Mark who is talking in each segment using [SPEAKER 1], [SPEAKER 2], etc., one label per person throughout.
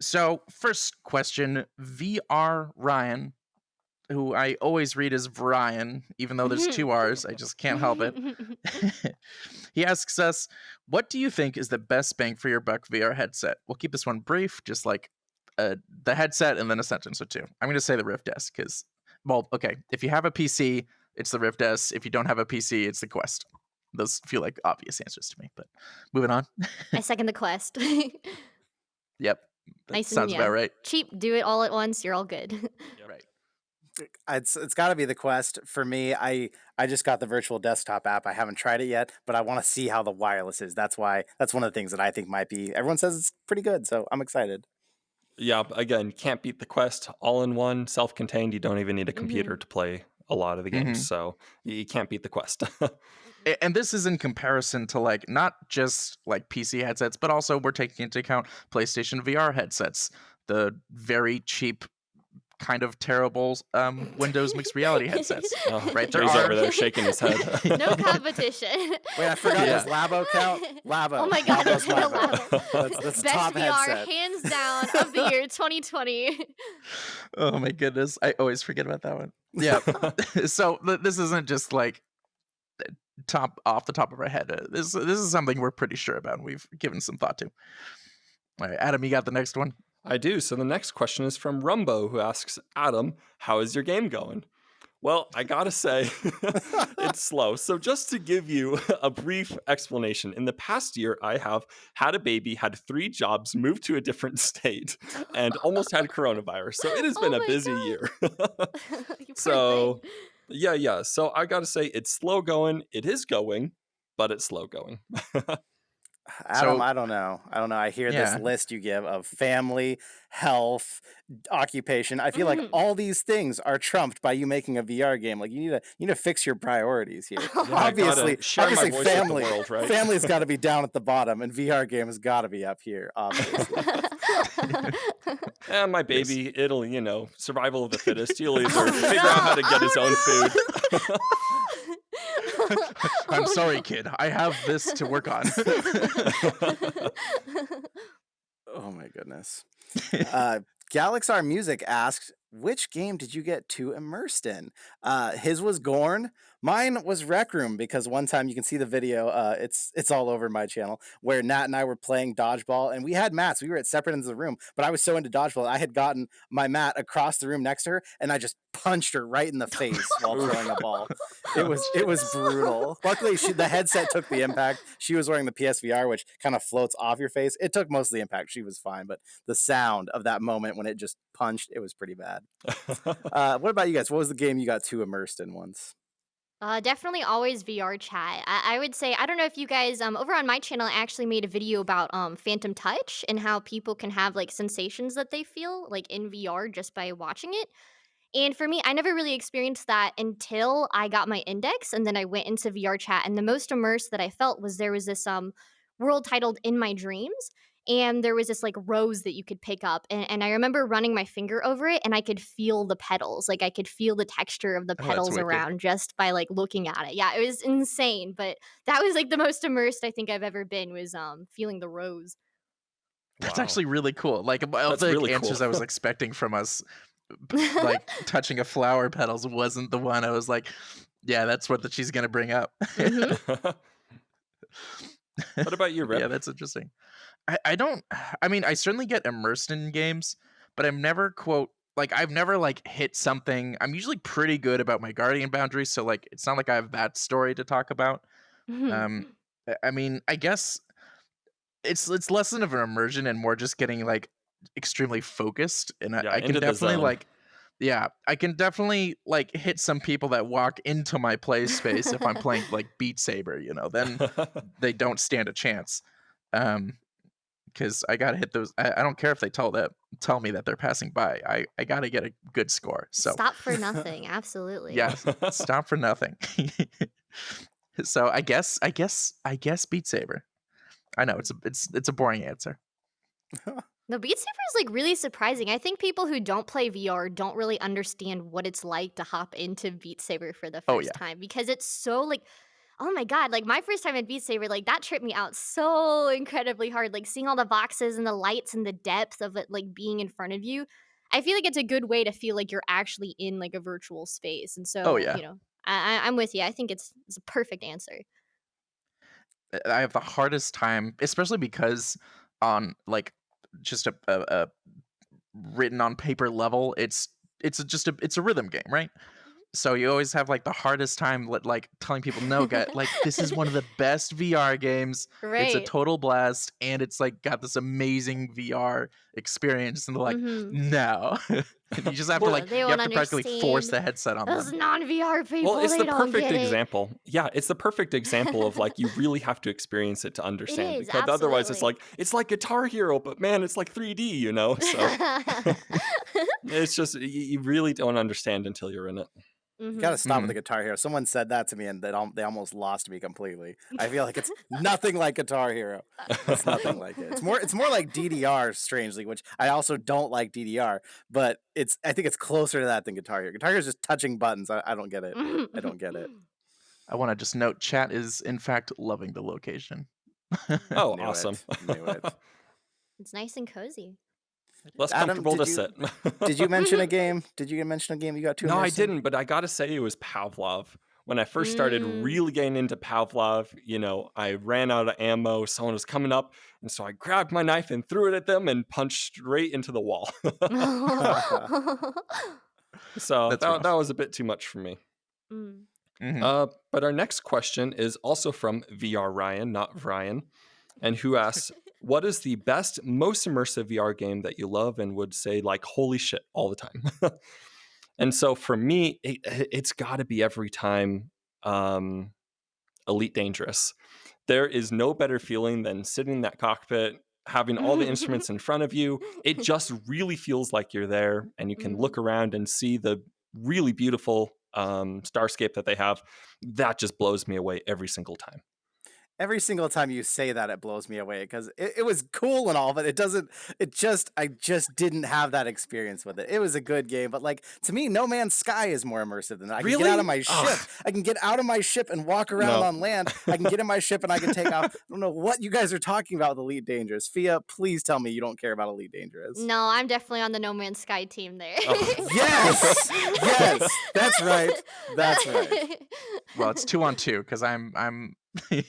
[SPEAKER 1] So, first question, VR Ryan, who I always read as Brian, even though there's two R's, I just can't help it. He asks us, what do you think is the best bang for your buck VR headset? We'll keep this one brief, just like the headset and then a sentence or two. I'm going to say the Rift S because, well, okay, if you have a PC, it's the Rift S. If you don't have a PC, it's the Quest. Those feel like obvious answers to me, but moving on.
[SPEAKER 2] I second the Quest.
[SPEAKER 1] Yep, that
[SPEAKER 2] Nice and
[SPEAKER 1] sounds about
[SPEAKER 2] yeah,
[SPEAKER 1] right.
[SPEAKER 2] cheap. Do it all at once. You're all good.
[SPEAKER 3] Yep.
[SPEAKER 1] Right.
[SPEAKER 4] It's got to be the Quest for me. I just got the virtual desktop app. I haven't tried it yet, but I want to see how the wireless is. That's one of the things that I think might be. Everyone says it's pretty good, so I'm excited.
[SPEAKER 3] Yeah, again, can't beat the Quest. All in one, self-contained. You don't even need a computer to play a lot of the games,
[SPEAKER 1] Mhm.
[SPEAKER 3] so you can't beat the Quest.
[SPEAKER 1] And this is in comparison to like not just like PC headsets, but also we're taking into account PlayStation VR headsets, the very cheap, kind of terrible Windows mixed reality headsets.
[SPEAKER 3] Oh,
[SPEAKER 1] Right, there
[SPEAKER 3] Jay's
[SPEAKER 1] are-
[SPEAKER 3] over there shaking his head.
[SPEAKER 2] No competition.
[SPEAKER 4] Wait, I forgot.
[SPEAKER 1] Yeah.
[SPEAKER 4] Does Labo count? Labo.
[SPEAKER 2] Oh my god,
[SPEAKER 4] Labo's
[SPEAKER 2] Labo.
[SPEAKER 4] That's the
[SPEAKER 2] Best
[SPEAKER 4] top
[SPEAKER 2] VR,
[SPEAKER 4] headset.
[SPEAKER 2] hands down, of the year 2020.
[SPEAKER 1] Oh my goodness, I always forget about that one. Yeah. So this isn't just like top off the top of our head. This is something we're pretty sure about and we've given some thought to. All right, Adam, you got the next one?
[SPEAKER 3] I do. So the next question is from Rumbo, who asks, Adam, how is your game going? Well, I gotta say, it's slow. So just to give you a brief explanation, in the past year, I have had a baby, had 3 jobs, moved to a different state, and almost had coronavirus. So it has been
[SPEAKER 2] Oh
[SPEAKER 3] a
[SPEAKER 2] my
[SPEAKER 3] busy
[SPEAKER 2] God.
[SPEAKER 3] year.
[SPEAKER 2] You poor
[SPEAKER 3] So
[SPEAKER 2] thing.
[SPEAKER 3] yeah. So I gotta say, it's slow going. It is going, but it's slow going.
[SPEAKER 4] Adam,
[SPEAKER 1] So-
[SPEAKER 4] I don't know. I hear this
[SPEAKER 1] Yeah.
[SPEAKER 4] list you give of family, health, occupation. I feel like all these things are trumped by you making a VR game. Like you need to fix your priorities here.
[SPEAKER 3] Yeah, I gotta
[SPEAKER 4] obviously,
[SPEAKER 3] share my
[SPEAKER 4] obviously,
[SPEAKER 3] voice with the
[SPEAKER 4] family,
[SPEAKER 3] world, right?
[SPEAKER 4] family's got to be down at the bottom, and VR game has got to be up here. Obviously.
[SPEAKER 3] And my baby, it'll, survival of the fittest. He'll either
[SPEAKER 2] Oh,
[SPEAKER 3] figure out how to get his own food.
[SPEAKER 1] I'm sorry, kid. I have this to work on.
[SPEAKER 4] Oh my goodness. Galaxar Music asked, which game did you get too immersed in? His was Gorn. Mine was Rec Room because one time you can see the video. It's all over my channel where Nat and I were playing dodgeball and we had mats. We were at separate ends of the room, but I was so into dodgeball I had gotten my mat across the room next to her and I just punched her right in the face while throwing a ball. It was brutal. Luckily, the headset took the impact. She was wearing the PSVR, which kind of floats off your face. It took most of the impact. She was fine, but the sound of that moment when it just punched, it was pretty bad. What about you guys? What was the game you got too immersed in once?
[SPEAKER 2] Definitely always VR chat. I would say I don't know if you guys over on my channel I actually made a video about Phantom Touch and how people can have like sensations that they feel like in VR just by watching it. And for me, I never really experienced that until I got my index and then I went into VR chat. And the most immersed that I felt was there was this world titled In My Dreams. And there was this like rose that you could pick up. And I remember running my finger over it and I could feel the petals. Like I could feel the texture of the
[SPEAKER 1] Oh, that's
[SPEAKER 2] petals
[SPEAKER 1] wicked.
[SPEAKER 2] around just by like looking at it. Yeah, it was insane. But that was like the most immersed I think I've ever been was feeling the rose.
[SPEAKER 1] That's
[SPEAKER 3] Wow.
[SPEAKER 1] actually really cool. Like of
[SPEAKER 3] That's
[SPEAKER 1] the
[SPEAKER 3] really
[SPEAKER 1] answers
[SPEAKER 3] cool.
[SPEAKER 1] I was expecting from us, like touching a flower petals wasn't the one. I was like, yeah, that's what she's gonna bring up.
[SPEAKER 2] Mhm.
[SPEAKER 3] What about you, Rip?
[SPEAKER 1] Yeah, that's interesting. I don't. I mean, I certainly get immersed in games, but I'm never I've never like hit something. I'm usually pretty good about my guardian boundaries, so like it's not like I have that story to talk about. Um, I mean, I guess it's less than of an immersion and more just getting like extremely focused, and
[SPEAKER 3] Yeah,
[SPEAKER 1] I can
[SPEAKER 3] into the
[SPEAKER 1] definitely
[SPEAKER 3] zone.
[SPEAKER 1] like. Yeah, I can definitely like hit some people that walk into my play space if I'm playing like Beat Saber, then they don't stand a chance. Because I gotta hit those. I don't care if they tell me that they're passing by. I gotta get a good score. So
[SPEAKER 2] Stop for nothing. Absolutely.
[SPEAKER 1] yeah, stop for nothing. So I guess Beat Saber. I know it's a boring answer.
[SPEAKER 2] No, Beat Saber is like really surprising. I think people who don't play VR don't really understand what it's like to hop into Beat Saber for the
[SPEAKER 1] Oh
[SPEAKER 2] first
[SPEAKER 1] yeah,
[SPEAKER 2] time because it's so like Oh my god, like, my first time in Beat Saber, like, that tripped me out so incredibly hard, like, seeing all the boxes and the lights and the depth of it, like, being in front of you. I feel like it's a good way to feel like you're actually in, like, a virtual space, and
[SPEAKER 1] Oh
[SPEAKER 2] so,
[SPEAKER 1] yeah.
[SPEAKER 2] I'm with you. I think it's a perfect answer.
[SPEAKER 1] I have the hardest time, especially because on like just a written on paper level, it's a rhythm game, right? So you always have like the hardest time like telling people no, like this is one of the best VR games. It's a
[SPEAKER 2] Right.
[SPEAKER 1] total blast, and it's like got this amazing VR experience, and they're like,
[SPEAKER 2] Mhm.
[SPEAKER 1] no. And you just have to
[SPEAKER 3] Well,
[SPEAKER 1] like
[SPEAKER 2] They
[SPEAKER 1] you have
[SPEAKER 2] won't
[SPEAKER 1] to practically force
[SPEAKER 2] understand.
[SPEAKER 1] the headset on
[SPEAKER 2] Those
[SPEAKER 1] them.
[SPEAKER 2] non-VR
[SPEAKER 3] well,
[SPEAKER 2] people,
[SPEAKER 3] it's
[SPEAKER 2] they
[SPEAKER 3] the
[SPEAKER 2] don't
[SPEAKER 3] perfect
[SPEAKER 2] get it.
[SPEAKER 3] example. Yeah, it's the perfect example of like you really have to experience it to
[SPEAKER 2] It
[SPEAKER 3] understand
[SPEAKER 2] is,
[SPEAKER 3] because otherwise
[SPEAKER 2] absolutely.
[SPEAKER 3] it's like Guitar Hero, but man, it's like 3D, you know? So it's just you really don't understand until you're in it.
[SPEAKER 4] You gotta
[SPEAKER 2] Mhm.
[SPEAKER 4] stop with
[SPEAKER 1] Mhm.
[SPEAKER 4] the Guitar Hero. Someone said that to me, and they almost lost me completely. I feel like it's nothing like Guitar Hero. It's nothing like it. It's more like DDR, strangely, which I also don't like DDR, but I think it's closer to that than Guitar Hero. Guitar Hero is just touching buttons. I don't get it. I don't get it.
[SPEAKER 1] I want to just note chat is in fact loving the location.
[SPEAKER 3] Oh,
[SPEAKER 4] Knew
[SPEAKER 3] awesome.
[SPEAKER 4] it. Knew it.
[SPEAKER 2] It's nice and cozy.
[SPEAKER 3] Less
[SPEAKER 4] Adam,
[SPEAKER 3] comfortable to sit.
[SPEAKER 4] did you mention a game? Did you mention a game you got too
[SPEAKER 3] No, I
[SPEAKER 4] immersed in?
[SPEAKER 3] didn't, but I gotta say it was Pavlov. When I first started
[SPEAKER 2] Mm.
[SPEAKER 3] really getting into Pavlov, you know, I ran out of ammo, someone was coming up, and so I grabbed my knife and threw it at them and punched straight into the wall. So
[SPEAKER 1] That's
[SPEAKER 3] that
[SPEAKER 1] rough.
[SPEAKER 3] was a bit too much for me.
[SPEAKER 2] Mm.
[SPEAKER 1] Mhm.
[SPEAKER 3] But our next question is also from VR Ryan, not Ryan, and who asks, "What is the best, most immersive VR game that you love and would say like holy shit all the time?" And so for me, it's got to be every time um, Elite Dangerous. There is no better feeling than sitting in that cockpit, having all the instruments in front of you. It just really feels like you're there, and you can
[SPEAKER 2] Mm.
[SPEAKER 3] look around and see the really beautiful starscape that they have. That just blows me away every single time.
[SPEAKER 4] Every single time you say that, it blows me away because it was cool and all, but I just didn't have that experience with it. It was a good game, but like to me, No Man's Sky is more immersive than that. I can get out of
[SPEAKER 3] Really?
[SPEAKER 4] my ship.
[SPEAKER 3] Ugh,
[SPEAKER 4] I can get out of my ship and walk around
[SPEAKER 3] no.
[SPEAKER 4] on land. I can get in my ship and I can take off. I don't know what you guys are talking about with Elite Dangerous. Fia, please tell me you don't care about Elite Dangerous.
[SPEAKER 2] No, I'm definitely on the No Man's Sky team there.
[SPEAKER 4] Yes! Yes! That's right. That's right.
[SPEAKER 1] Well, it's 2-on-2 because I'm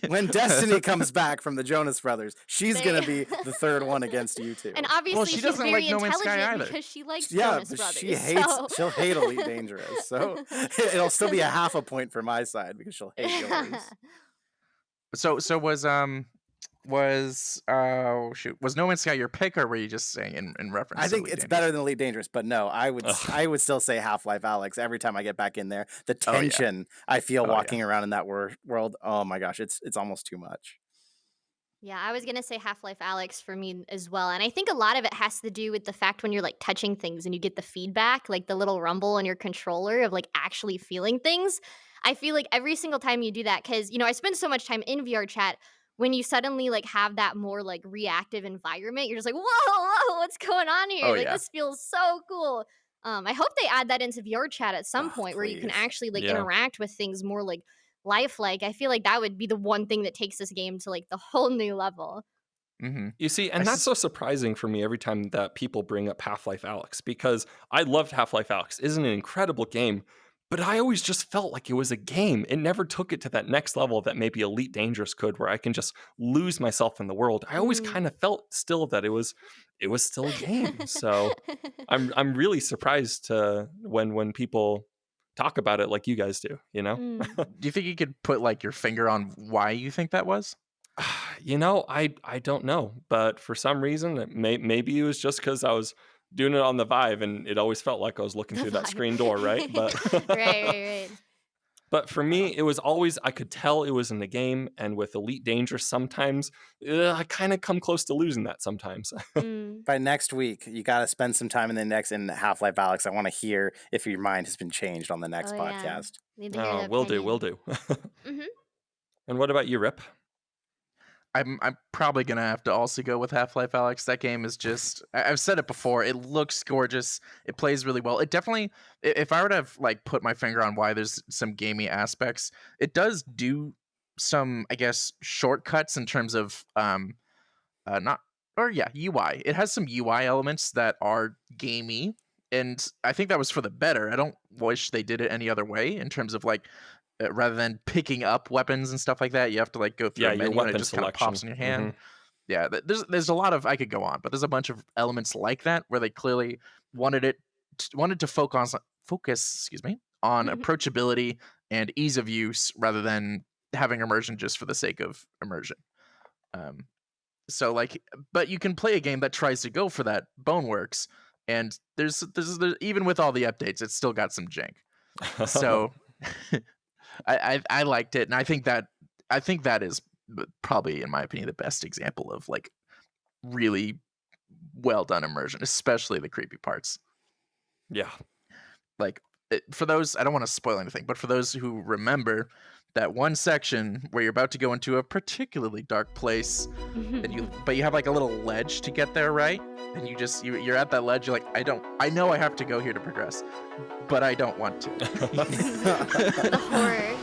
[SPEAKER 4] When Destiny comes back from the Jonas Brothers, she's gonna be
[SPEAKER 2] They
[SPEAKER 4] the third one against you two.
[SPEAKER 2] and
[SPEAKER 1] Well,
[SPEAKER 2] obviously
[SPEAKER 1] she
[SPEAKER 2] she's
[SPEAKER 1] doesn't like
[SPEAKER 2] very
[SPEAKER 1] No Man's Sky
[SPEAKER 2] intelligent
[SPEAKER 1] either.
[SPEAKER 2] because she likes
[SPEAKER 4] Yeah,
[SPEAKER 2] Jonas
[SPEAKER 4] but
[SPEAKER 2] Brothers.
[SPEAKER 4] she hates.
[SPEAKER 2] So
[SPEAKER 4] She'll hate Elite Dangerous. So it'll still be a half a point for my side because she'll hate yours.
[SPEAKER 1] So was oh shoot, was No Man's Sky your pick, or were you just saying in reference
[SPEAKER 4] I
[SPEAKER 1] to
[SPEAKER 4] think
[SPEAKER 1] Elite
[SPEAKER 4] it's
[SPEAKER 1] Dangerous?
[SPEAKER 4] better than Elite Dangerous, but no,
[SPEAKER 3] Ugh.
[SPEAKER 4] I would still say Half-Life Alex every time I get back in there. The
[SPEAKER 1] Oh yeah.
[SPEAKER 4] tension I feel
[SPEAKER 1] Oh yeah.
[SPEAKER 4] walking around in that world. Oh my gosh, it's almost too much.
[SPEAKER 2] yeah, I was gonna say Half-Life Alex for me as well. And I think a lot of it has to do with the fact when you're like touching things and you get the feedback, like the little rumble on your controller of like actually feeling things. I feel like every single time you do that, because I spend so much time in VR chat, when you suddenly like have that more like reactive environment, you're just like, whoa, what's going on here?
[SPEAKER 1] Oh
[SPEAKER 2] Like
[SPEAKER 1] yeah.
[SPEAKER 2] this feels so cool. I hope they add that into VR chat at some
[SPEAKER 4] Oh,
[SPEAKER 2] point where you can
[SPEAKER 4] please.
[SPEAKER 2] actually like
[SPEAKER 3] Yeah.
[SPEAKER 2] interact with things more like lifelike. I feel like that would be the one thing that takes this game to like the whole new level.
[SPEAKER 1] Mm-hmm.
[SPEAKER 3] You see,
[SPEAKER 1] I
[SPEAKER 3] and that's
[SPEAKER 1] sus-
[SPEAKER 3] so surprising for me every time that people bring up Half-Life Alex because I loved Half-Life Alex. It's an incredible game, but I always just felt like it was a game. It never took it to that next level that maybe Elite Dangerous could, where I can just lose myself in the world. I always
[SPEAKER 2] Mm.
[SPEAKER 3] kind of felt still that it was still a game. So I'm really surprised to when people talk about it like you guys do, you know?
[SPEAKER 2] Mm.
[SPEAKER 1] Do you think you could put like your finger on why you think that was?
[SPEAKER 3] You know, I don't know, but for some reason, maybe it was just because I was doing it on the Vive, and it always felt like I was looking
[SPEAKER 2] The
[SPEAKER 3] through that
[SPEAKER 2] vibe.
[SPEAKER 3] screen door, right? But
[SPEAKER 2] Right.
[SPEAKER 3] but for me, it was always I could tell it was in the game, and with Elite Dangerous, sometimes I kind of come close to losing that sometimes.
[SPEAKER 2] Mm.
[SPEAKER 4] By next week, you got to spend some time in Half-Life Alex. I want to hear if your mind has been changed on the next
[SPEAKER 2] Oh yeah.
[SPEAKER 4] podcast.
[SPEAKER 2] Need to hear the
[SPEAKER 3] Will do, will
[SPEAKER 2] opinion.
[SPEAKER 3] do.
[SPEAKER 2] Hmm.
[SPEAKER 3] And what about you, Rip?
[SPEAKER 1] I'm probably gonna have to also go with Half-Life Alex. That game is just I've said it before. It looks gorgeous. It plays really well. It definitely, if I were to have like put my finger on why there's some gamey aspects, it does do some, I guess, shortcuts in terms of not or yeah, UI. It has some UI elements that are gamey, and I think that was for the better. I don't wish they did it any other way in terms of like rather than picking up weapons and stuff like that, you have to like go through
[SPEAKER 3] Yeah,
[SPEAKER 1] a
[SPEAKER 3] your
[SPEAKER 1] menu and it
[SPEAKER 3] weapon
[SPEAKER 1] just kind of pops
[SPEAKER 3] selection.
[SPEAKER 1] in your hand. Yeah, there's a lot of I could go on, but there's a bunch of elements like that where they clearly wanted to focus, excuse me, on approachability and ease of use rather than having immersion just for the sake of immersion. Um, so like, but you can play a game that tries to go for that. Boneworks, and there's even with all the updates, it's still got some jank. So I liked it, and I think that is probably, in my opinion, the best example of like really well done immersion, especially the creepy parts.
[SPEAKER 3] Yeah.
[SPEAKER 1] Like for those, I don't want to spoil anything, but for those who remember that one section where you're about to go into a particularly dark place, and you have like a little ledge to get there, right? And you're at that ledge. You're like, I know I have to go here to progress, but I don't want to.
[SPEAKER 2] The horror.